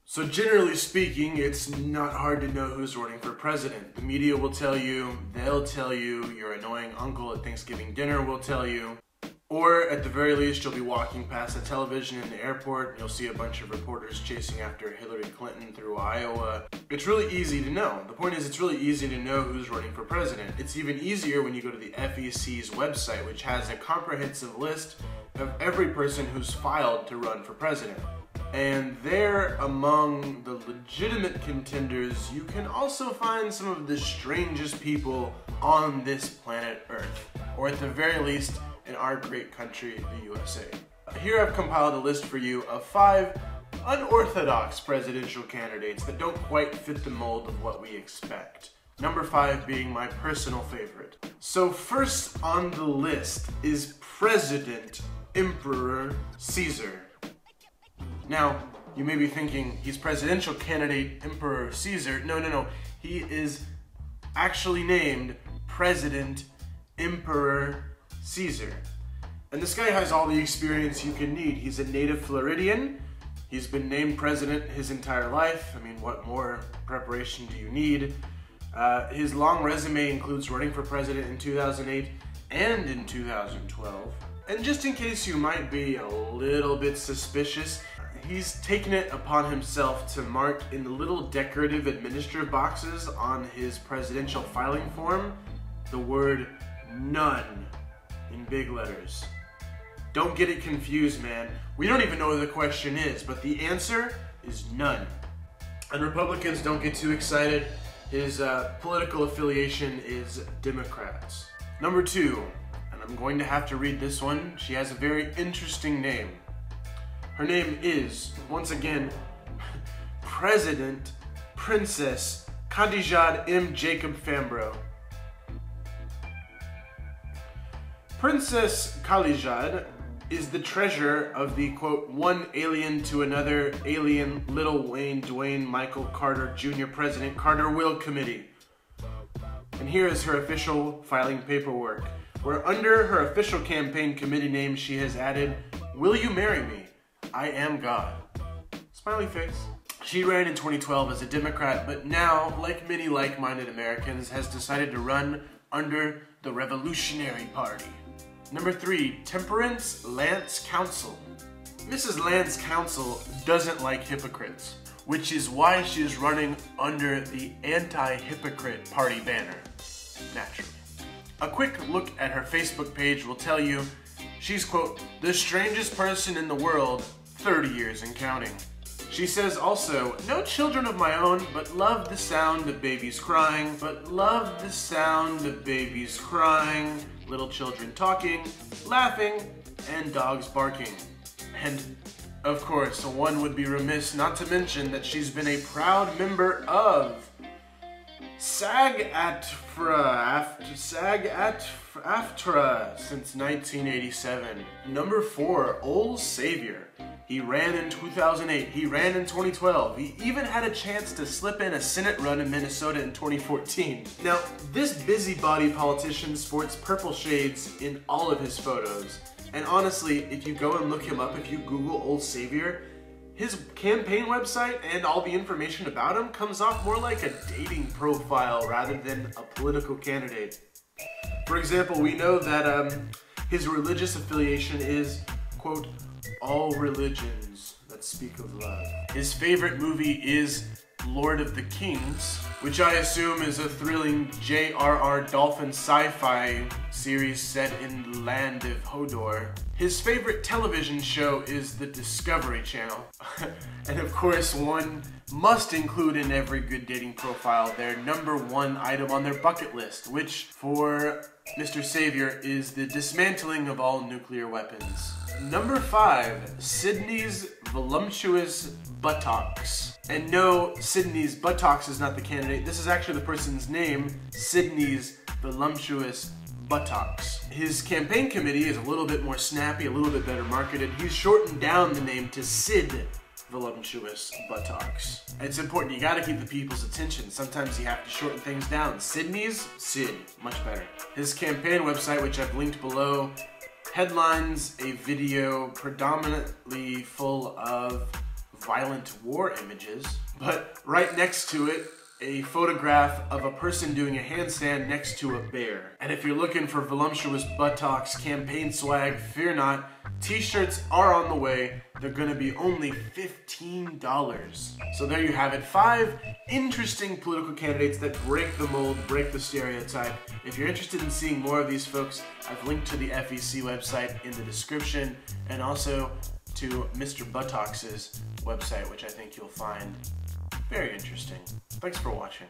So generally speaking, it's not hard to know who's running for president. The media will tell you, they'll tell you, your annoying uncle at Thanksgiving dinner will tell you, or at the very least you'll be walking past a television in the airport and you'll see a bunch of reporters chasing after Hillary Clinton through Iowa. It's really easy to know. The point is, it's really easy to know who's running for president. It's even easier when you go to the FEC's website, which has a comprehensive list of every person who's filed to run for president. And there, among the legitimate contenders, you can also find some of the strangest people on this planet Earth, or at the very least, in our great country, the USA. Here I've compiled a list for you of 5 unorthodox presidential candidates that don't quite fit the mold of what we expect. Number 5 being my personal favorite. So first on the list is President Emperor Caesar. Now, you may be thinking, he's presidential candidate Emperor Caesar. No. He is actually named President Emperor Caesar. And this guy has all the experience you can need. He's a native Floridian. He's been named president his entire life. I mean, what more preparation do you need? His long resume includes running for president in 2008 and in 2012. And just in case you might be a little bit suspicious, he's taken it upon himself to mark in the little decorative administrative boxes on his presidential filing form the word none in big letters. Don't get it confused, man. We don't even know what the question is, but the answer is none. And Republicans, don't get too excited. His political affiliation is Democrats. Number 2, and I'm going to have to read this one. She has a very interesting name. Her name is, once again, President Princess Khadijat M. Jacob Fambro. Princess Khadijat is the treasurer of the, quote, one alien to another alien Little Wayne Dwayne Michael Carter Jr. President Carter Will Committee. And here is her official filing paperwork, where under her official campaign committee name she has added, "Will you marry me? I am God." Smiley face. She ran in 2012 as a Democrat, but now, like many like-minded Americans, has decided to run under the Revolutionary Party. Number 3, Temperance Lance Council. Mrs. Lance Council doesn't like hypocrites, which is why she is running under the anti-hypocrite party banner, naturally. A quick look at her Facebook page will tell you she's, quote, the strangest person in the world, 30 years and counting. She says also, no children of my own, but love the sound of babies crying, little children talking, laughing, and dogs barking. And, of course, one would be remiss not to mention that she's been a proud member of SAG-AFTRA since 1987. Number 4, Old Savior. He ran in 2008, he ran in 2012, he even had a chance to slip in a Senate run in Minnesota in 2014. Now, this busybody politician sports purple shades in all of his photos. And honestly, if you go and look him up, if you Google Old Savior, his campaign website and all the information about him comes off more like a dating profile rather than a political candidate. For example, we know that his religious affiliation is, quote, all religions that speak of love. His favorite movie is Lord of the Kings, which I assume is a thrilling J.R.R. Dolphin sci-fi series set in the land of Hodor. His favorite television show is the Discovery Channel. And of course, one must include in every good dating profile their number 1 item on their bucket list, which for Mr. Savior is the dismantling of all nuclear weapons. Number 5, Sydney's voluptuous buttocks. And no, Sydney's buttocks is not the candidate. This is actually the person's name, Sydney's voluptuous buttocks. His campaign committee is a little bit more snappy, a little bit better marketed. He's shortened down the name to Sid voluptuous buttocks. It's important, you gotta keep the people's attention. Sometimes you have to shorten things down. Sydney's, Sid, much better. His campaign website, which I've linked below, headlines a video predominantly full of violent war images, but right next to it, a photograph of a person doing a handstand next to a bear. And if you're looking for voluptuous buttocks campaign swag, fear not, t-shirts are on the way. They're gonna be only $15. So there you have it, 5 interesting political candidates that break the mold, break the stereotype. If you're interested in seeing more of these folks, I've linked to the FEC website in the description, and also to Mr. Buttocks' website, which I think you'll find very interesting. Thanks for watching.